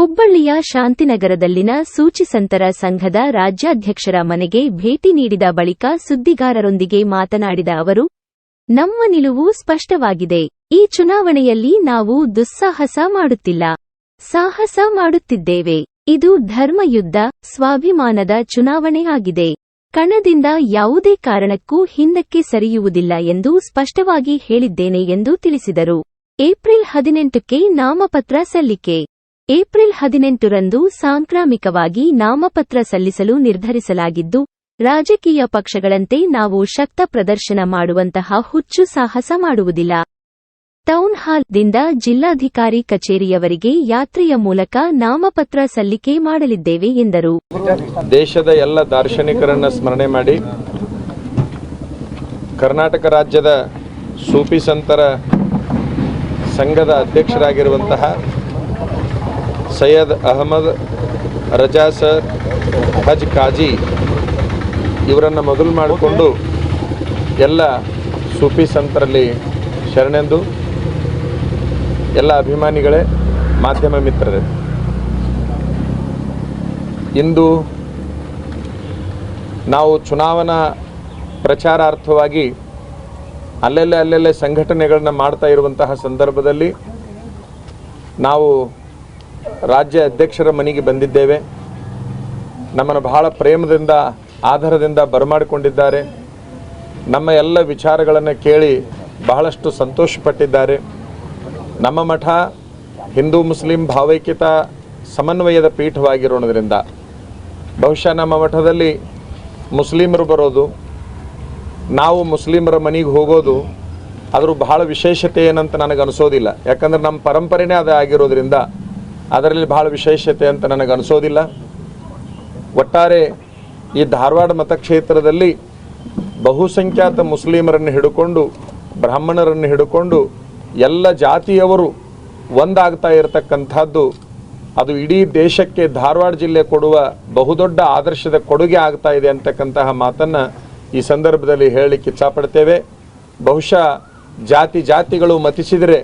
ಹುಬ್ಬಳ್ಳಿಯ ಶಾಂತಿನಗರದಲ್ಲಿನ ಸೂಚಿಸಂತರ ಸಂಘದ ರಾಜ್ಯಾಧ್ಯಕ್ಷರ ಮನೆಗೆ ಭೇಟಿ ನೀಡಿದ ಬಳಿಕ ಸುದ್ದಿಗಾರರೊಂದಿಗೆ ಮಾತನಾಡಿದ ಅವರು, ನಮ್ಮ ನಿಲುವು ಸ್ಪಷ್ಟವಾಗಿದೆ. ಈ ಚುನಾವಣೆಯಲ್ಲಿ ನಾವು ದುಸ್ಸಾಹಸ ಮಾಡುತ್ತಿಲ್ಲ, ಸಾಹಸ ಮಾಡುತ್ತಿದ್ದೇವೆ. ಇದು ಧರ್ಮಯುದ್ಧ, ಸ್ವಾಭಿಮಾನದ ಚುನಾವಣೆ ಆಗಿದೆ. ಕಣದಿಂದ ಯಾವುದೇ ಕಾರಣಕ್ಕೂ ಹಿಂದಕ್ಕೆ ಸರಿಯುವುದಿಲ್ಲ ಎಂದು ಸ್ಪಷ್ಟವಾಗಿ ಹೇಳಿದ್ದೇನೆ ಎಂದು ತಿಳಿಸಿದರು. ಏಪ್ರಿಲ್ 18ಕ್ಕೆ ನಾಮಪತ್ರ ಸಲ್ಲಿಕೆ. ಏಪ್ರಿಲ್ 18ರಂದು ಸಾಂಕ್ರಾಮಿಕವಾಗಿ ನಾಮಪತ್ರ ಸಲ್ಲಿಸಲು ನಿರ್ಧರಿಸಲಾಗಿದ್ದು, ರಾಜಕೀಯ ಪಕ್ಷಗಳಂತೆ ನಾವು ಶಕ್ತ ಪ್ರದರ್ಶನ ಮಾಡುವಂತಹ ಹುಚ್ಚು ಸಾಹಸ ಮಾಡುವುದಿಲ್ಲ. ಟೌನ್ ಹಾಲ್ ದಿಂದ ಜಿಲ್ಲಾಧಿಕಾರಿ ಕಚೇರಿಯವರೆಗೆ ಯಾತ್ರೆಯ ಮೂಲಕ ನಾಮಪತ್ರ ಸಲ್ಲಿಕೆ ಮಾಡಲಿದ್ದೇವೆ ಎಂದರು. ದೇಶದ ಎಲ್ಲ ದಾರ್ಶನಿಕರನ್ನು ಸ್ಮರಣೆ ಮಾಡಿ ಕರ್ನಾಟಕ ರಾಜ್ಯದ ಸೂಫಿ ಸಂತರ ಸಂಘದ ಅಧ್ಯಕ್ಷರಾಗಿರುವಂತಹ ಸೈಯದ್ ಅಹಮದ್ ರಜಾ ಸರ್ ಹಜ್ ಕಾಜಿ ಇವರನ್ನು ಮೊದಲು ಮಾಡಿಕೊಂಡು ಎಲ್ಲ ಸೂಫಿ ಸಂತರಲ್ಲಿ ಶರಣೆಂದು, ಎಲ್ಲ ಅಭಿಮಾನಿಗಳೇ, ಮಾಧ್ಯಮ ಮಿತ್ರರೇ, ಇಂದು ನಾವು ಚುನಾವಣಾ ಪ್ರಚಾರಾರ್ಥವಾಗಿ ಅಲ್ಲೆಲ್ಲೇ ಸಂಘಟನೆಗಳನ್ನ ಮಾಡ್ತಾ ಇರುವಂತಹ ಸಂದರ್ಭದಲ್ಲಿ ನಾವು ರಾಜ್ಯ ಅಧ್ಯಕ್ಷರ ಮನೆಗೆ ಬಂದಿದ್ದೇವೆ. ನಮ್ಮನ್ನು ಬಹಳ ಪ್ರೇಮದಿಂದ, ಆಧಾರದಿಂದ ಬರಮಾಡಿಕೊಂಡಿದ್ದಾರೆ. ನಮ್ಮ ಎಲ್ಲ ವಿಚಾರಗಳನ್ನು ಕೇಳಿ ಬಹಳಷ್ಟು ಸಂತೋಷಪಟ್ಟಿದ್ದಾರೆ. ನಮ್ಮ ಮಠ ಹಿಂದೂ ಮುಸ್ಲಿಂ ಭಾವೈಕ್ಯತಾ ಸಮನ್ವಯದ ಪೀಠವಾಗಿರೋದ್ರಿಂದ ಬಹುಶಃ ನಮ್ಮ ಮಠದಲ್ಲಿ ಮುಸ್ಲಿಮರು ಬರೋದು, ನಾವು ಮುಸ್ಲಿಮರ ಮನೆಗೆ ಹೋಗೋದು ಅದ್ರ ಬಹಳ ವಿಶೇಷತೆ ಏನಂತ ನನಗೆ ಅನಿಸೋದಿಲ್ಲ. ಯಾಕಂದ್ರೆ ನಮ್ಮ ಪರಂಪರೆನೇ ಅದೇ ಆಗಿರೋದ್ರಿಂದ ಅದರಲ್ಲಿ ಬಹಳ ವಿಶೇಷತೆ ಅಂತ ನನಗೆ ಅನಿಸೋದಿಲ್ಲ. ಒಟ್ಟಾರೆ ಈ ಧಾರವಾಡ ಮತಕ್ಷೇತ್ರದಲ್ಲಿ ಬಹುಸಂಖ್ಯಾತ ಮುಸ್ಲಿಮರನ್ನು ಹಿಡ್ಕೊಂಡು, ಬ್ರಾಹ್ಮಣರನ್ನು ಹಿಡ್ಕೊಂಡು ಎಲ್ಲ ಜಾತಿಯವರು ಒಂದಾಗ್ತಾ ಇರತಕ್ಕಂಥದ್ದು, ಅದು ಇಡೀ ದೇಶಕ್ಕೆ ಧಾರವಾಡ ಜಿಲ್ಲೆ ಕೊಡುವ ಬಹುದೊಡ್ಡ ಆದರ್ಶದ ಕೊಡುಗೆ ಆಗ್ತಾ ಇದೆ ಅಂತಕ್ಕಂತಹ ಮಾತನ್ನು ಈ ಸಂದರ್ಭದಲ್ಲಿ ಹೇಳಲಿಕ್ಕೆ ಇಚ್ಛಪಡ್ತೇವೆ. ಬಹುಶಃ ಜಾತಿಗಳು ಮತಿಸಿದರೆ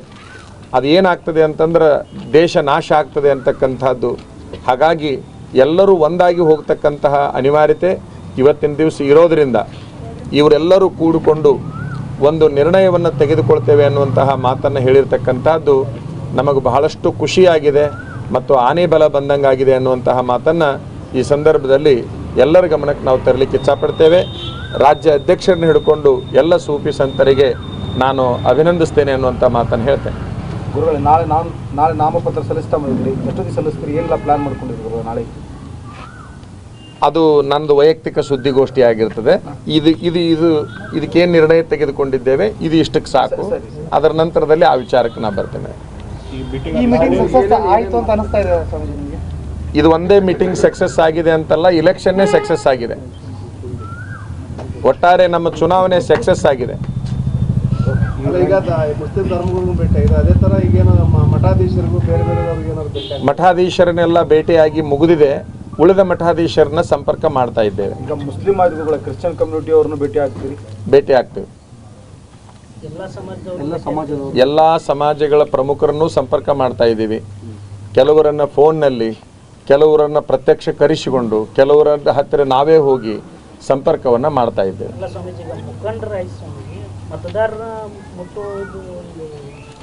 ಅದು ಏನಾಗ್ತದೆ ಅಂತಂದ್ರೆ ದೇಶ ನಾಶ ಆಗ್ತದೆ ಅಂತಕ್ಕಂಥದ್ದು. ಹಾಗಾಗಿ ಎಲ್ಲರೂ ಒಂದಾಗಿ ಹೋಗ್ತಕ್ಕಂತಹ ಅನಿವಾರ್ಯತೆ ಇವತ್ತಿನ ದಿವಸ ಇರೋದರಿಂದ ಇವರೆಲ್ಲರೂ ಕೂಡಿಕೊಂಡು ಒಂದು ನಿರ್ಣಯವನ್ನು ತೆಗೆದುಕೊಳ್ತೇವೆ ಅನ್ನುವಂತಹ ಮಾತನ್ನು ಹೇಳಿರ್ತಕ್ಕಂಥದ್ದು ನಮಗೆ ಬಹಳಷ್ಟು ಖುಷಿಯಾಗಿದೆ ಮತ್ತು ಆನೆ ಬಲ ಬಂದಂಗಾಗಿದೆ ಅನ್ನುವಂತಹ ಮಾತನ್ನು ಈ ಸಂದರ್ಭದಲ್ಲಿ ಎಲ್ಲರ ಗಮನಕ್ಕೆ ನಾವು ತರಲಿಕ್ಕೆ ಇಚ್ಛಪಡ್ತೇವೆ. ರಾಜ್ಯ ಅಧ್ಯಕ್ಷರನ್ನ ಹಿಡ್ಕೊಂಡು ಎಲ್ಲ ಸೂಫಿ ಸಂತರಿಗೆ ನಾನು ಅಭಿನಂದಿಸ್ತೇನೆ ಅನ್ನುವಂಥ ಮಾತನ್ನು ಹೇಳ್ತೇನೆ. ಗುರುಗಳೇ, ನಾಳೆ ನಾಮಪತ್ರ ಸಲ್ಲಿಸ್ತಾ ಬಂದಿದ್ರಿ, ಎಷ್ಟೊತ್ತಿಗೆ ಸಲ್ಲಿಸ್ತೀರಿ, ಏನೆಲ್ಲ ಪ್ಲಾನ್ ಮಾಡ್ಕೊಂಡಿದ್ರು ನಾಳೆ? ಅದು ನಂದು ವೈಯಕ್ತಿಕ ಸುದ್ದಿಗೋಷ್ಠಿ ಆಗಿರ್ತದೆ. ಇದಕ್ಕೇನು ನಿರ್ಣಯ ತೆಗೆದುಕೊಂಡಿದ್ದೇವೆ ಇದು ಇಷ್ಟಕ್ಕೆ ಸಾಕು. ಅದರ ನಂತರದಲ್ಲಿ ಆ ವಿಚಾರಕ್ಕೆ ನಾ ಬರ್ತೇನೆ. ಇದು ಒಂದೇ ಮೀಟಿಂಗ್ ಸಕ್ಸಸ್ ಆಗಿದೆ ಅಂತಲ್ಲ, ಇಲೆಕ್ಷನ್ನೇ ಸಕ್ಸಸ್ ಆಗಿದೆ. ಒಟ್ಟಾರೆ ನಮ್ಮ ಚುನಾವಣೆ ಸಕ್ಸಸ್ ಆಗಿದೆ. ಮಠಾಧೀಶರನ್ನೆಲ್ಲ ಭೇಟಿಯಾಗಿ ಮುಗಿದಿದೆ. ಉಳಿದ ಮಠಾಧೀಶರನ್ನ ಸಂಪರ್ಕ ಮಾಡ್ತಾ ಇದ್ದೇವೆ. ಈಗ ಮುಸ್ಲಿಂ ಆದಿಗಳು, ಕ್ರಿಶ್ಚಿಯನ್ ಕಮ್ಯುನಿಟಿ ಅವ್ರನ್ನ ಭೇಟಿ ಆಗ್ತೀವಿ. ಎಲ್ಲ ಸಮಾಜಗಳ ಪ್ರಮುಖರನ್ನು ಸಂಪರ್ಕ ಮಾಡ್ತಾ ಇದ್ದೀವಿ. ಕೆಲವರನ್ನ ಫೋನ್ನಲ್ಲಿ, ಕೆಲವರನ್ನ ಪ್ರತ್ಯಕ್ಷ ಕರೆಸಿಕೊಂಡು, ಕೆಲವರ ಹತ್ತಿರ ನಾವೇ ಹೋಗಿ ಸಂಪರ್ಕವನ್ನು ಮಾಡ್ತಾ ಇದ್ದೇವೆ.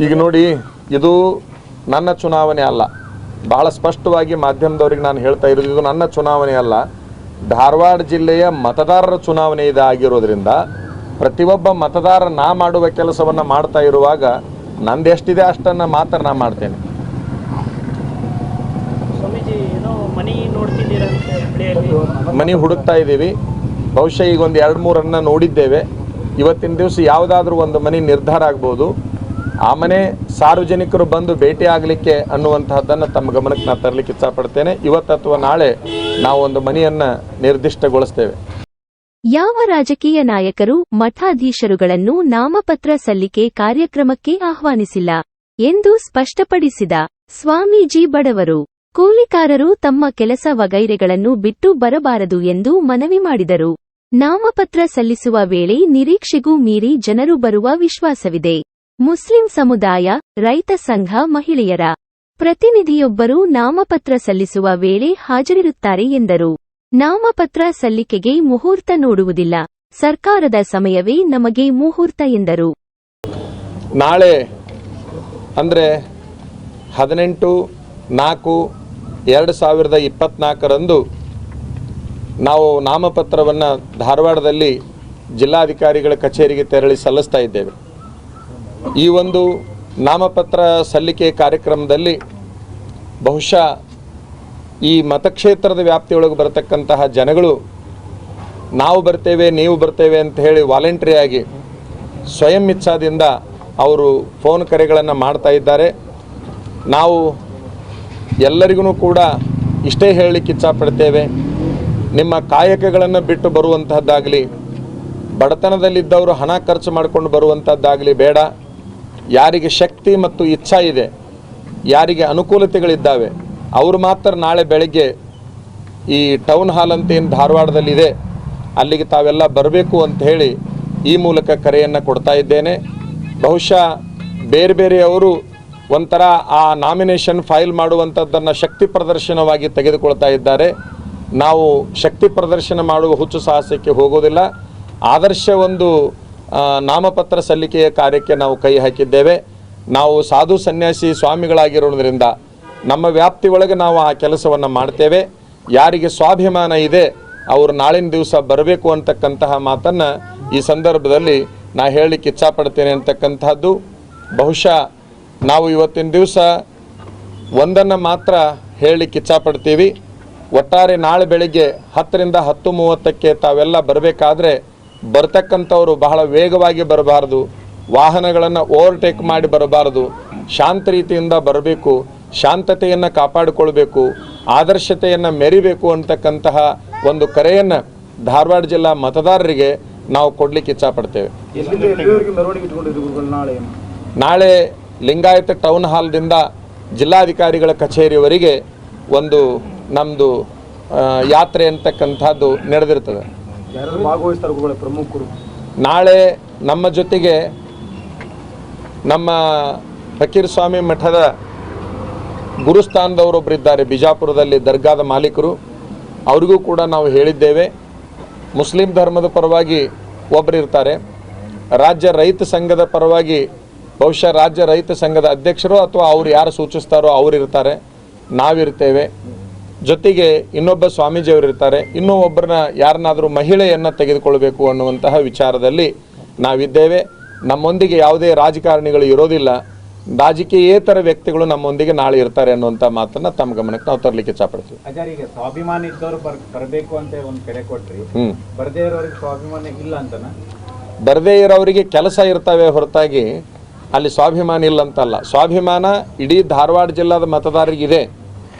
ಈಗ ನೋಡಿ, ಇದು ನನ್ನ ಚುನಾವಣೆ ಅಲ್ಲ. ಬಹಳ ಸ್ಪಷ್ಟವಾಗಿ ಮಾಧ್ಯಮದವ್ರಿಗೆ ನಾನು ಹೇಳ್ತಾ ಇರೋದು, ಇದು ನನ್ನ ಚುನಾವಣೆ ಅಲ್ಲ, ಧಾರವಾಡ ಜಿಲ್ಲೆಯ ಮತದಾರರ ಚುನಾವಣೆ ಇದಾಗಿರೋದ್ರಿಂದ ಪ್ರತಿಯೊಬ್ಬ ಮತದಾರ ನಾ ಮಾಡುವ ಕೆಲಸವನ್ನು ಮಾಡ್ತಾ ಇರುವಾಗ ನಂದೆಷ್ಟಿದೆ ಅಷ್ಟನ್ನು ಮಾತ್ರ ನಾ ಮಾಡ್ತೇನೆ. ಮನೆ ಹುಡುಕ್ತಾ ಇದ್ದೀವಿ. ಬಹುಶಃ ಈಗ ಒಂದು 2-3 ನೋಡಿದ್ದೇವೆ. ಇವತ್ತಿನ ದಿವಸ ಯಾವುದಾದ್ರೂ ಒಂದು ಮನೆ ನಿರ್ಧಾರ ಆಗ್ಬೋದು. ಆ ಮನೆ ಸಾರ್ವಜನಿಕರು ಬಂದು ಭೇಟಿ ಆಗಲಿಕ್ಕೆ ಅನ್ನುವಂತಹದ್ದನ್ನು ತಮ್ಮ ಗಮನಕ್ಕೆ ನಾನು ತರಲಿಕ್ಕೆ ಇಚ್ಛಪಡ್ತೇನೆ. ಇವತ್ತು ಅಥವಾ ನಾಳೆ ನಾವು ಒಂದು ಮನೆಯನ್ನು ನಿರ್ದಿಷ್ಟಗೊಳಿಸ್ತೇವೆ. ಯಾವ ರಾಜಕೀಯ ನಾಯಕರು ಮಠಾಧೀಶರುಗಳನ್ನು ನಾಮಪತ್ರ ಸಲ್ಲಿಕೆ ಕಾರ್ಯಕ್ರಮಕ್ಕೆ ಆಹ್ವಾನಿಸಿಲ್ಲ ಎಂದು ಸ್ಪಷ್ಟಪಡಿಸಿದ ಸ್ವಾಮೀಜಿ ಬಡವರು, ಕೂಲಿಕಾರರು ತಮ್ಮ ಕೆಲಸ ವಗೈರೆಗಳನ್ನು ಬಿಟ್ಟು ಬರಬಾರದು ಎಂದು ಮನವಿ ಮಾಡಿದರು. ನಾಮಪತ್ರ ಸಲ್ಲಿಸುವ ವೇಳೆ ನಿರೀಕ್ಷೆಗೂ ಮೀರಿ ಜನರು ಬರುವ ವಿಶ್ವಾಸವಿದೆ. ಮುಸ್ಲಿಂ ಸಮುದಾಯ, ರೈತ ಸಂಘ, ಮಹಿಳೆಯರ ಪ್ರತಿನಿಧಿಯೊಬ್ಬರು ನಾಮಪತ್ರ ಸಲ್ಲಿಸುವ ವೇಳೆ ಹಾಜರಿರುತ್ತಾರೆ ಎಂದರು. ನಾಮಪತ್ರ ಸಲ್ಲಿಕೆಗೆ ಮುಹೂರ್ತ ನೋಡುವುದಿಲ್ಲ, ಸರ್ಕಾರದ ಸಮಯವೇ ನಮಗೆ ಮುಹೂರ್ತ ಎಂದರು. ನಾಳೆ ಅಂದರೆ 18/4/2024 ನಾವು ನಾಮಪತ್ರವನ್ನು ಧಾರವಾಡದಲ್ಲಿ ಜಿಲ್ಲಾಧಿಕಾರಿಗಳ ಕಚೇರಿಗೆ ತೆರಳಿ ಸಲ್ಲಿಸ್ತಾ ಇದ್ದೇವೆ. ಈ ಒಂದು ನಾಮಪತ್ರ ಸಲ್ಲಿಕೆ ಕಾರ್ಯಕ್ರಮದಲ್ಲಿ ಬಹುಶಃ ಈ ಮತಕ್ಷೇತ್ರದ ವ್ಯಾಪ್ತಿಯೊಳಗೆ ಬರತಕ್ಕಂತಹ ಜನಗಳು ನಾವು ಬರ್ತೇವೆ ನೀವು ಬರ್ತೇವೆ ಅಂತ ಹೇಳಿ ವಾಲಂಟ್ರಿಯಾಗಿ ಸ್ವಯಂ ಇಚ್ಛಾದಿಂದ ಅವರು ಫೋನ್ ಕರೆಗಳನ್ನು ಮಾಡ್ತಾ ಇದ್ದಾರೆ. ನಾವು ಎಲ್ಲರಿಗೂ ಕೂಡ ಇಷ್ಟೇ ಹೇಳಲಿಕ್ಕೆ ಇಚ್ಛಾಪಡ್ತೇವೆ, ನಿಮ್ಮ ಕಾಯಕಗಳನ್ನು ಬಿಟ್ಟು ಬರುವಂತಹದ್ದಾಗಲಿ, ಬಡತನದಲ್ಲಿದ್ದವರು ಹಣ ಖರ್ಚು ಮಾಡಿಕೊಂಡು ಬರುವಂಥದ್ದಾಗಲಿ ಬೇಡ. ಯಾರಿಗೆ ಶಕ್ತಿ ಮತ್ತು ಇಚ್ಛಾ ಇದೆ, ಯಾರಿಗೆ ಅನುಕೂಲತೆಗಳಿದ್ದಾವೆ, ಅವರು ಮಾತ್ರ ನಾಳೆ ಬೆಳಗ್ಗೆ ಈ ಟೌನ್ ಹಾಲ್ ಅಂತ ಏನು ಧಾರವಾಡದಲ್ಲಿದೆ ಅಲ್ಲಿಗೆ ತಾವೆಲ್ಲ ಬರಬೇಕು ಅಂತ ಹೇಳಿ ಈ ಮೂಲಕ ಕರೆಯನ್ನು ಕೊಡ್ತಾ ಇದ್ದೇನೆ. ಬಹುಶಃ ಬೇರೆ ಬೇರೆಯವರು ಒಂಥರ ಆ ನಾಮಿನೇಷನ್ ಫೈಲ್ ಮಾಡುವಂಥದ್ದನ್ನು ಶಕ್ತಿ ಪ್ರದರ್ಶನವಾಗಿ ತೆಗೆದುಕೊಳ್ತಾ ಇದ್ದಾರೆ. ನಾವು ಶಕ್ತಿ ಪ್ರದರ್ಶನ ಮಾಡುವ ಹುಚ್ಚು ಸಾಹಸಕ್ಕೆ ಹೋಗೋದಿಲ್ಲ. ಆದರ್ಶ ಒಂದು ನಾಮಪತ್ರ ಸಲ್ಲಿಕೆಯ ಕಾರ್ಯಕ್ಕೆ ನಾವು ಕೈ ಹಾಕಿದ್ದೇವೆ. ನಾವು ಸಾಧು ಸನ್ಯಾಸಿ ಸ್ವಾಮಿಗಳಾಗಿರೋದ್ರಿಂದ ನಮ್ಮ ವ್ಯಾಪ್ತಿ ಒಳಗೆ ನಾವು ಆ ಕೆಲಸವನ್ನು ಮಾಡ್ತೇವೆ. ಯಾರಿಗೆ ಸ್ವಾಭಿಮಾನ ಇದೆ ಅವರು ನಾಳಿನ ದಿವಸ ಬರಬೇಕು ಅಂತಕ್ಕಂತಹ ಮಾತನ್ನು ಈ ಸಂದರ್ಭದಲ್ಲಿ ನಾ ಹೇಳಲಿಕ್ಕೆ ಇಚ್ಛಾಪಡ್ತೇನೆ ಅಂತಕ್ಕಂಥದ್ದು. ಬಹುಶಃ ನಾವು ಇವತ್ತಿನ ದಿವಸ ಒಂದನ್ನು ಮಾತ್ರ ಹೇಳಲಿಕ್ಕೆ ಇಚ್ಛಾಪಡ್ತೀವಿ. ಒಟ್ಟಾರೆ ನಾಳೆ ಬೆಳಿಗ್ಗೆ 10ರಿಂದ 10:30 ತಾವೆಲ್ಲ ಬರಬೇಕಾದ್ರೆ ಬರ್ತಕ್ಕಂಥವರು ಬಹಳ ವೇಗವಾಗಿ ಬರಬಾರ್ದು, ವಾಹನಗಳನ್ನು ಓವರ್ಟೇಕ್ ಮಾಡಿ ಬರಬಾರ್ದು, ಶಾಂತ ರೀತಿಯಿಂದ ಬರಬೇಕು, ಶಾಂತತೆಯನ್ನು ಕಾಪಾಡಿಕೊಳ್ಬೇಕು, ಆದರ್ಶತೆಯನ್ನು ಮೆರಿಬೇಕು ಅಂತಕ್ಕಂತಹ ಒಂದು ಕರೆಯನ್ನು ಧಾರವಾಡ ಜಿಲ್ಲಾ ಮತದಾರರಿಗೆ ನಾವು ಕೊಡಲಿಕ್ಕೆ ಇಚ್ಛಾಪಡ್ತೇವೆ. ನಾಳೆ ಲಿಂಗಾಯತ ಟೌನ್ ಹಾಲ್ದಿಂದ ಜಿಲ್ಲಾಧಿಕಾರಿಗಳ ಕಚೇರಿಯವರೆಗೆ ಒಂದು ನಮ್ಮದು ಯಾತ್ರೆ ಅಂತಕ್ಕಂಥದ್ದು ನಡೆದಿರ್ತದೆ. ನಾಳೆ ನಮ್ಮ ಜೊತೆಗೆ ನಮ್ಮ ಫಕೀರ್ ಸ್ವಾಮಿ ಮಠದ ಗುರುಸ್ಥಾನದವರೊಬ್ಬರಿದ್ದಾರೆ, ಬಿಜಾಪುರದಲ್ಲಿ ದರ್ಗಾದ ಮಾಲೀಕರು. ಅವರಿಗೂ ಕೂಡ ನಾವು ಹೇಳಿದ್ದೇವೆ. ಮುಸ್ಲಿಂ ಧರ್ಮದ ಪರವಾಗಿ ಒಬ್ಬರು ಇರ್ತಾರೆ, ರಾಜ್ಯ ರೈತ ಸಂಘದ ಪರವಾಗಿ ಬಹುಶಃ ರಾಜ್ಯ ರೈತ ಸಂಘದ ಅಧ್ಯಕ್ಷರು ಅಥವಾ ಅವ್ರು ಯಾರು ಸೂಚಿಸ್ತಾರೋ ಅವರು ಇರ್ತಾರೆ, ನಾವಿರ್ತೇವೆ. ಜೊತೆಗೆ ಇನ್ನೊಬ್ಬ ಸ್ವಾಮೀಜಿಯವರು ಇರ್ತಾರೆ, ಇನ್ನೂ ಒಬ್ಬರನ್ನ ಯಾರನ್ನಾದರೂ ಮಹಿಳೆಯನ್ನು ತೆಗೆದುಕೊಳ್ಬೇಕು ಅನ್ನುವಂತಹ ವಿಚಾರದಲ್ಲಿ ನಾವಿದ್ದೇವೆ. ನಮ್ಮೊಂದಿಗೆ ಯಾವುದೇ ರಾಜಕಾರಣಿಗಳು ಇರೋದಿಲ್ಲ, ರಾಜಕೀಯೇತರ ವ್ಯಕ್ತಿಗಳು ನಮ್ಮೊಂದಿಗೆ ನಾಳೆ ಇರ್ತಾರೆ ಅನ್ನುವಂಥ ಮಾತನ್ನು ತಮ್ಮ ಗಮನಕ್ಕೆ ನಾವು ತರಲಿಕ್ಕೆ ಇಚ್ಛಾಪಡ್ತೀವಿ. ಈಗ ಸ್ವಾಭಿಮಾನ ಇದ್ದವರು ಬರಬೇಕು ಅಂತ ಒಂದು ಕರೆ ಕೊಟ್ರಿ, ಬರದೇ ಇರೋರಿಗೆ ಸ್ವಾಭಿಮಾನ ಇಲ್ಲ ಅಂತನ? ಬರದೇ ಇರೋರಿಗೆ ಕೆಲಸ ಇರ್ತವೆ ಹೊರತಾಗಿ ಅಲ್ಲಿ ಸ್ವಾಭಿಮಾನ ಇಲ್ಲ ಅಂತಲ್ಲ. ಸ್ವಾಭಿಮಾನ ಇಡೀ ಧಾರವಾಡ ಜಿಲ್ಲಾದ ಮತದಾರರಿಗಿದೆ.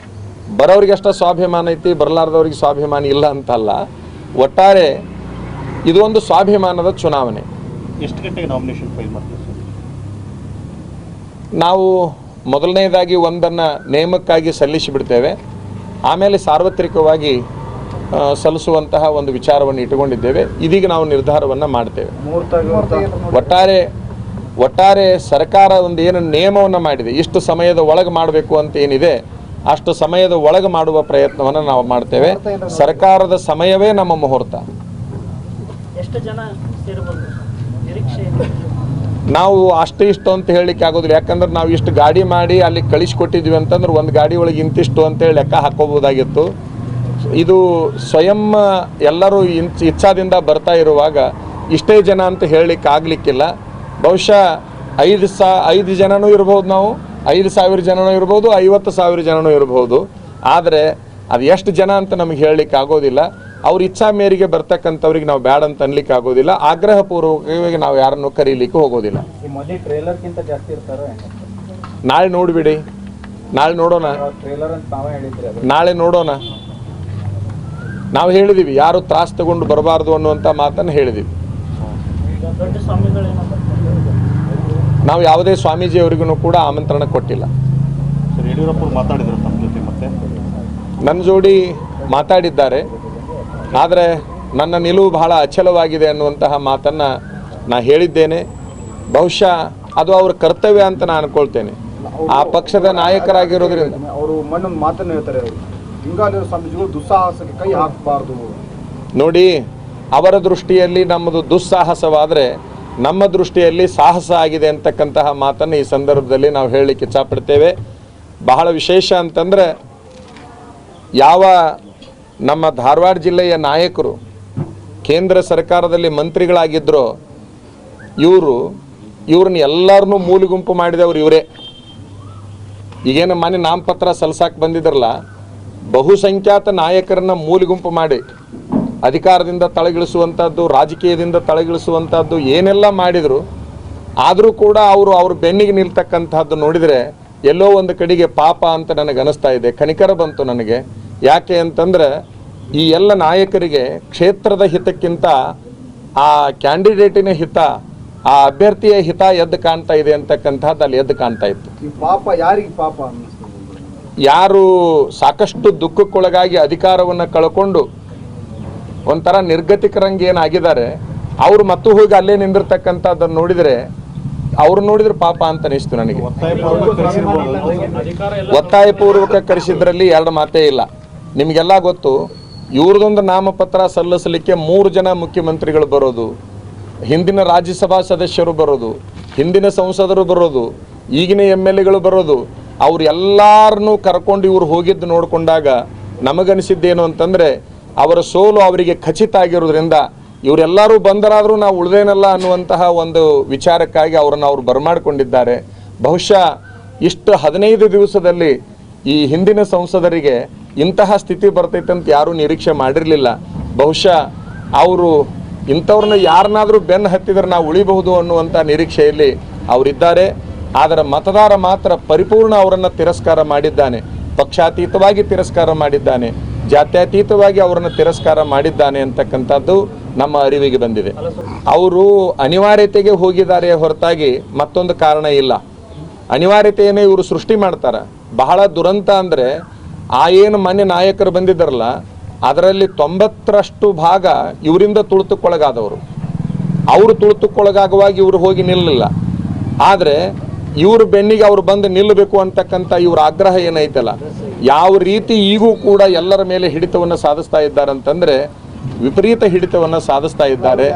ಬರೋರಿಗೆ ಅಷ್ಟ ಸ್ವಾಭಿಮಾನ ಐತಿ, ಬರಲಾರ್ದವ್ರಿಗೆ ಸ್ವಾಭಿಮಾನ ಇಲ್ಲ ಅಂತಲ್ಲ. ಒಟ್ಟಾರೆ ಇದು ಒಂದು ಸ್ವಾಭಿಮಾನದ ಚುನಾವಣೆ. ಎಷ್ಟು ಗಂಟೆಗೆ ನಾಮಿನೇಷನ್ ಫೈಲ್ ಮಾಡ್ತೀವಿ? ನಾವು ಮೊದಲನೇದಾಗಿ ಒಂದನ್ನು ನೇಮಕ್ಕಾಗಿ ಸಲ್ಲಿಸಿಬಿಡ್ತೇವೆ, ಆಮೇಲೆ ಸಾರ್ವತ್ರಿಕವಾಗಿ ಸಲ್ಲಿಸುವಂತಹ ಒಂದು ವಿಚಾರವನ್ನು ಇಟ್ಟುಕೊಂಡಿದ್ದೇವೆ. ಇದೀಗ ನಾವು ನಿರ್ಧಾರವನ್ನು ಮಾಡ್ತೇವೆ. ಒಟ್ಟಾರೆ ಸರ್ಕಾರ ಒಂದು ಏನು ನಿಯಮವನ್ನು ಮಾಡಿದೆ, ಇಷ್ಟು ಸಮಯದ ಒಳಗೆ ಮಾಡಬೇಕು ಅಂತ ಏನಿದೆ ಅಷ್ಟು ಸಮಯದ ಒಳಗೆ ಮಾಡುವ ಪ್ರಯತ್ನವನ್ನು ನಾವು ಮಾಡ್ತೇವೆ. ಸರ್ಕಾರದ ಸಮಯವೇ ನಮ್ಮ ಮುಹೂರ್ತ. ಎಷ್ಟು ಜನ ನಾವು ಅಷ್ಟು ಇಷ್ಟು ಅಂತ ಹೇಳಲಿಕ್ಕೆ ಆಗೋದಿಲ್ಲ. ಯಾಕಂದ್ರೆ ನಾವು ಇಷ್ಟು ಗಾಡಿ ಮಾಡಿ ಅಲ್ಲಿ ಕಳಿಸ್ಕೊಟ್ಟಿದ್ವಿ ಅಂತಂದ್ರೆ ಒಂದು ಗಾಡಿ ಒಳಗೆ ಇಂತಿಷ್ಟು ಅಂತೇಳಿ ಲೆಕ್ಕ ಹಾಕೋಬೋದಾಗಿತ್ತು. ಇದು ಸ್ವಯಂ ಎಲ್ಲರೂ ಇಚ್ಛಾದಿಂದ ಬರ್ತಾ ಇರುವಾಗ ಇಷ್ಟೇ ಜನ ಅಂತ ಹೇಳಲಿಕ್ಕೆ ಆಗಲಿಕ್ಕಿಲ್ಲ. ಬಹುಶಃ 5 ಜನನೂ ಇರ್ಬೋದು, ನಾವು 5,000 ಜನನೂ ಇರ್ಬೋದು, 50,000 ಜನನೂ ಇರ್ಬೋದು. ಆದರೆ ಅದು ಎಷ್ಟು ಜನ ಅಂತ ನಮಗೆ ಹೇಳಲಿಕ್ಕೆ ಆಗೋದಿಲ್ಲ. ಅವ್ರ ಇಚ್ಛಾ ಮೇರೆಗೆ ಬರ್ತಕ್ಕಂಥವ್ರಿಗೆ ನಾವು ಬ್ಯಾಡ್ ಅಂತ ಅನ್ಲಿಕ್ಕೆ ಆಗೋದಿಲ್ಲ. ಆಗ್ರಹಪೂರ್ವಕವಾಗಿ ನಾವು ಯಾರನ್ನು ಕರೀಲಿಕ್ಕೆ ಹೋಗೋದಿಲ್ಲ. ನಾಳೆ ನೋಡಿಬಿಡಿ, ನಾಳೆ ನೋಡೋಣ, ನಾಳೆ ನೋಡೋಣ. ನಾವು ಹೇಳಿದ್ದೀವಿ ಯಾರು ತ್ರಾಸ ತಗೊಂಡು ಬರಬಾರ್ದು ಅನ್ನುವಂಥ ಮಾತನ್ನು ಹೇಳಿದ್ದೀವಿ. ನಾವು ಯಾವುದೇ ಸ್ವಾಮೀಜಿಯವರಿಗೂ ಕೂಡ ಆಮಂತ್ರಣ ಕೊಟ್ಟಿಲ್ಲ. ಯಡಿಯೂರಪ್ಪ ಮಾತಾಡಿದ್ರು ತಮ್ಮ ಜೊತೆ, ಮತ್ತೆ ನನ್ನ ಜೋಡಿ ಮಾತಾಡಿದ್ದಾರೆ. ಆದರೆ ನನ್ನ ನಿಲುವು ಬಹಳ ಅಚಲವಾಗಿದೆ ಅನ್ನುವಂತಹ ಮಾತನ್ನು ನಾನು ಹೇಳಿದ್ದೇನೆ. ಬಹುಶಃ ಅದು ಅವರ ಕರ್ತವ್ಯ ಅಂತ ನಾನು ಅನ್ಕೊಳ್ತೇನೆ. ಆ ಪಕ್ಷದ ನಾಯಕರಾಗಿರೋದ್ರಿಂದ ಅವರು ಮೊನ್ನೊಂದು ಮಾತನ್ನು ಹೇಳ್ತಾರೆ, ಲಿಂಗಾಲೇರ ಸ್ವಾಮೀಜಿಗಳು ದುಸ್ಸಾಹಸಕ್ಕೆ ಕೈ ಹಾಕಬಾರ್ದು. ನೋಡಿ, ಅವರ ದೃಷ್ಟಿಯಲ್ಲಿ ನಮ್ಮದು ದುಸ್ಸಾಹಸವಾದರೆ ನಮ್ಮ ದೃಷ್ಟಿಯಲ್ಲಿ ಸಾಹಸ ಆಗಿದೆ ಅಂತಕ್ಕಂತಹ ಮಾತನ್ನು ಈ ಸಂದರ್ಭದಲ್ಲಿ ನಾವು ಹೇಳಲಿಕ್ಕೆ ಇಚ್ಛಪಡ್ತೇವೆ. ಬಹಳ ವಿಶೇಷ ಅಂತಂದರೆ, ಯಾವ ನಮ್ಮ ಧಾರವಾಡ ಜಿಲ್ಲೆಯ ನಾಯಕರು ಕೇಂದ್ರ ಸರ್ಕಾರದಲ್ಲಿ ಮಂತ್ರಿಗಳಾಗಿದ್ದರೋ ಇವ್ರನ್ನ ಎಲ್ಲರನ್ನೂ ಮೂಲೆಗುಂಪು ಮಾಡಿದವರು ಇವರೇ. ಈಗೇನು ಮನೆ ನಾಮಪತ್ರ ಸಲ್ಸಕ್ಕೆ ಬಂದಿದ್ರಲ್ಲ, ಬಹುಸಂಖ್ಯಾತ ನಾಯಕರನ್ನ ಮೂಲೆಗುಂಪು ಮಾಡಿ ಅಧಿಕಾರದಿಂದ ತಳಗಿಳಿಸುವಂಥದ್ದು, ರಾಜಕೀಯದಿಂದ ತಳಗಿಳಿಸುವಂಥದ್ದು ಏನೆಲ್ಲ ಮಾಡಿದರು. ಆದರೂ ಕೂಡ ಅವ್ರ ಬೆನ್ನಿಗೆ ನಿಲ್ತಕ್ಕಂಥದ್ದು ನೋಡಿದರೆ ಎಲ್ಲೋ ಒಂದು ಕಡೆಗೆ ಪಾಪ ಅಂತ ನನಗೆ ಅನಿಸ್ತಾ ಇದೆ. ಕನಿಕರ ಬಂತು ನನಗೆ. ಯಾಕೆ ಅಂತಂದರೆ, ಈ ಎಲ್ಲ ನಾಯಕರಿಗೆ ಕ್ಷೇತ್ರದ ಹಿತಕ್ಕಿಂತ ಆ ಕ್ಯಾಂಡಿಡೇಟಿನ ಹಿತ, ಆ ಅಭ್ಯರ್ಥಿಯ ಹಿತ ಎದ್ದು ಕಾಣ್ತಾ ಇದೆ ಅಂತಕ್ಕಂಥದ್ದು ಅಲ್ಲಿ ಎದ್ದು ಕಾಣ್ತಾ ಇತ್ತು. ಈ ಪಾಪ ಯಾರಿಗೆ ಪಾಪ ಅನ್ನಿಸ್ತದೆ? ಯಾರು ಸಾಕಷ್ಟು ದುಃಖಕ್ಕೊಳಗಾಗಿ ಅಧಿಕಾರವನ್ನು ಕಳ್ಕೊಂಡು ಒಂಥರ ನಿರ್ಗತಿಕರಂಗೆ ಏನಾಗಿದ್ದಾರೆ, ಅವರು ಮತ್ತು ಹೋಗಿ ಅಲ್ಲೇ ನಿಂದಿರ್ತಕ್ಕಂಥದ್ದನ್ನು ನೋಡಿದರೆ ಪಾಪ ಅಂತ ಅನಿಸ್ತು ನನಗೆ. ಒತ್ತಾಯಪೂರ್ವಕ ಕರೆಸಿದ್ರಲ್ಲಿ ಎರಡು ಮಾತೇ ಇಲ್ಲ. ನಿಮಗೆಲ್ಲ ಗೊತ್ತು, ಇವ್ರದೊಂದು ನಾಮಪತ್ರ ಸಲ್ಲಿಸಲಿಕ್ಕೆ 3 ಜನ ಮುಖ್ಯಮಂತ್ರಿಗಳು ಬರೋದು, ಹಿಂದಿನ ರಾಜ್ಯಸಭಾ ಸದಸ್ಯರು ಬರೋದು, ಹಿಂದಿನ ಸಂಸದರು ಬರೋದು, ಈಗಿನ MLAಗಳು ಬರೋದು. ಅವ್ರು ಎಲ್ಲರನ್ನೂ ಕರ್ಕೊಂಡು ಇವ್ರು ಹೋಗಿದ್ದು ನೋಡಿಕೊಂಡಾಗ ನಮಗನಿಸಿದ್ದೇನು ಅಂತಂದರೆ, ಅವರ ಸೋಲು ಅವರಿಗೆ ಖಚಿತ ಆಗಿರೋದ್ರಿಂದ ಇವರೆಲ್ಲರೂ ಬಂದರಾದರೂ ನಾವು ಉಳಿದೇನಲ್ಲ ಅನ್ನುವಂತಹ ಒಂದು ವಿಚಾರಕ್ಕಾಗಿ ಅವರನ್ನು ಅವರು ಬರಮಾಡಿಕೊಂಡಿದ್ದಾರೆ. ಬಹುಶಃ ಇಷ್ಟು 15 ದಿವಸದಲ್ಲಿ ಈ ಹಿಂದಿನ ಸಂಸದರಿಗೆ ಇಂತಹ ಸ್ಥಿತಿ ಬರ್ತೈತೆ ಅಂತ ಯಾರೂ ನಿರೀಕ್ಷೆ ಮಾಡಿರಲಿಲ್ಲ. ಬಹುಶಃ ಅವರು ಇಂಥವ್ರನ್ನ ಯಾರನ್ನಾದರೂ ಬೆನ್ನು ಹತ್ತಿದ್ರೆ ನಾವು ಉಳಿಬಹುದು ಅನ್ನುವಂಥ ನಿರೀಕ್ಷೆಯಲ್ಲಿ ಅವರಿದ್ದಾರೆ. ಆದರೆ ಮತದಾರ ಮಾತ್ರ ಪರಿಪೂರ್ಣ ಅವರನ್ನು ತಿರಸ್ಕಾರ ಮಾಡಿದ್ದಾನೆ. ಪಕ್ಷಾತೀತವಾಗಿ ತಿರಸ್ಕಾರ ಮಾಡಿದ್ದಾನೆ, ಜಾತ್ಯತೀತವಾಗಿ ಅವರನ್ನು ತಿರಸ್ಕಾರ ಮಾಡಿದ್ದಾನೆ ಅಂತಕ್ಕಂಥದ್ದು ನಮ್ಮ ಅರಿವಿಗೆ ಬಂದಿದೆ. ಅವರು ಅನಿವಾರ್ಯತೆಗೆ ಹೋಗಿದ್ದಾರೆ ಹೊರತಾಗಿ ಮತ್ತೊಂದು ಕಾರಣ ಇಲ್ಲ. ಅನಿವಾರ್ಯತೆಯನ್ನೇ ಇವರು ಸೃಷ್ಟಿ ಮಾಡ್ತಾರೆ. ಬಹಳ ದುರಂತ ಅಂದರೆ, ಆ ಏನು ಮಾನ್ಯ ನಾಯಕರು ಬಂದಿದ್ದಾರಲ್ಲ, ಅದರಲ್ಲಿ 90ರಷ್ಟು ಭಾಗ ಇವರಿಂದ ತುಳಿತಕ್ಕೊಳಗಾದವರು. ಅವರು ತುಳಿತಕ್ಕೊಳಗಾಗುವಾಗ ಇವರು ಹೋಗಿ ನಿಲ್ಲಲಿಲ್ಲ. ಆದರೆ ಇವರು ಬೆನ್ನಿಗೆ ಅವರು ಬಂದು ನಿಲ್ಲಬೇಕು ಅಂತಕ್ಕಂಥ ಇವ್ರ ಆಗ್ರಹ ಏನೈತಲ್ಲ, ಯಾವ ರೀತಿ ಈಗೂ ಕೂಡ ಎಲ್ಲರ ಮೇಲೆ ಹಿಡಿತವನ್ನು ಸಾಧಿಸ್ತಾ ಇದ್ದಾರೆ ಅಂತಂದರೆ ವಿಪರೀತ ಹಿಡಿತವನ್ನು ಸಾಧಿಸ್ತಾ ಇದ್ದಾರೆ.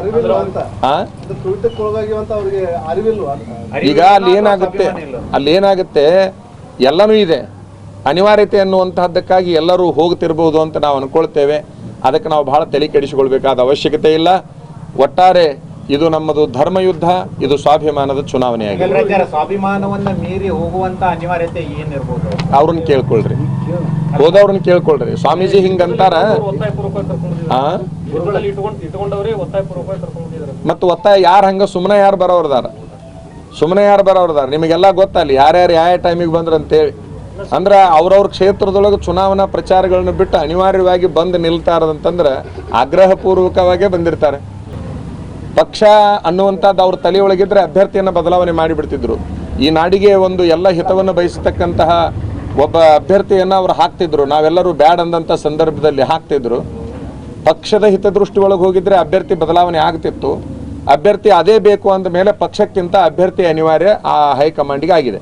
ಈಗ ಅಲ್ಲಿ ಏನಾಗುತ್ತೆ ಎಲ್ಲನೂ ಇದೆ. ಅನಿವಾರ್ಯತೆ ಅನ್ನುವಂತಹದ್ದಕ್ಕಾಗಿ ಎಲ್ಲರೂ ಹೋಗ್ತಿರ್ಬೋದು ಅಂತ ನಾವು ಅನ್ಕೊಳ್ತೇವೆ. ಅದಕ್ಕೆ ನಾವು ಬಹಳ ತಲೆ ಕೆಡಿಸಿಕೊಳ್ಬೇಕಾದ ಅವಶ್ಯಕತೆ ಇಲ್ಲ. ಒಟ್ಟಾರೆ ಇದು ನಮ್ಮದು ಧರ್ಮಯುದ್ಧ, ಇದು ಸ್ವಾಭಿಮಾನದ ಚುನಾವಣೆಯಾಗಿದೆ. ಸ್ವಾಭಿಮಾನವನ್ನ ಮೀರಿ ಹೋಗುವಂತ ಅನಿವಾರ್ಯತೆ ಏನಿರ್ಬೋದು? ಅವ್ರನ್ನ ಕೇಳ್ಕೊಳ್ರಿ, ಹೋದವ್ರನ್ನ ಕೇಳ್ಕೊಳ್ರಿ. ಸ್ವಾಮೀಜಿ ಹಿಂಗಂತಾರ, ಮತ್ತು ಒತ್ತಾಯ ಯಾರು ಹಂಗ ಸುಮ್ಮನೆ ಯಾರು ಬರೋರ್ದಾರ ನಿಮಗೆಲ್ಲ ಗೊತ್ತಲ್ಲಿ ಯಾರ್ಯಾರು ಯಾವ ಟೈಮಿಗೆ ಬಂದ್ರು ಅಂತೇಳಿ. ಅಂದ್ರೆ ಅವ್ರವ್ರ ಕ್ಷೇತ್ರದೊಳಗೆ ಚುನಾವಣಾ ಪ್ರಚಾರಗಳನ್ನು ಬಿಟ್ಟು ಅನಿವಾರ್ಯವಾಗಿ ಬಂದು ನಿಲ್ತಾರಂತಂದ್ರೆ ಆಗ್ರಹಪೂರ್ವಕವಾಗೇ ಬಂದಿರ್ತಾರೆ. ಪಕ್ಷ ಅನ್ನುವಂಥದ್ದು ಅವ್ರ ತಲೆಯೊಳಗಿದ್ರೆ ಅಭ್ಯರ್ಥಿಯನ್ನು ಬದಲಾವಣೆ ಮಾಡಿಬಿಡ್ತಿದ್ರು. ಈ ನಾಡಿಗೆ ಒಂದು ಎಲ್ಲ ಹಿತವನ್ನು ಬಯಸತಕ್ಕಂತಹ ಒಬ್ಬ ಅಭ್ಯರ್ಥಿಯನ್ನು ಅವರು ಹಾಕ್ತಿದ್ರು. ನಾವೆಲ್ಲರೂ ಬ್ಯಾಡ್ ಅಂದಂಥ ಸಂದರ್ಭದಲ್ಲಿ ಹಾಕ್ತಿದ್ರು. ಪಕ್ಷದ ಹಿತದೃಷ್ಟಿ ಒಳಗೆ ಹೋಗಿದ್ರೆ ಅಭ್ಯರ್ಥಿ ಬದಲಾವಣೆ ಆಗ್ತಿತ್ತು. ಅಭ್ಯರ್ಥಿ ಅದೇ ಬೇಕು ಅಂದ ಮೇಲೆ ಪಕ್ಷಕ್ಕಿಂತ ಅಭ್ಯರ್ಥಿ ಅನಿವಾರ್ಯ ಆ ಹೈಕಮಾಂಡಿಗೆ ಆಗಿದೆ.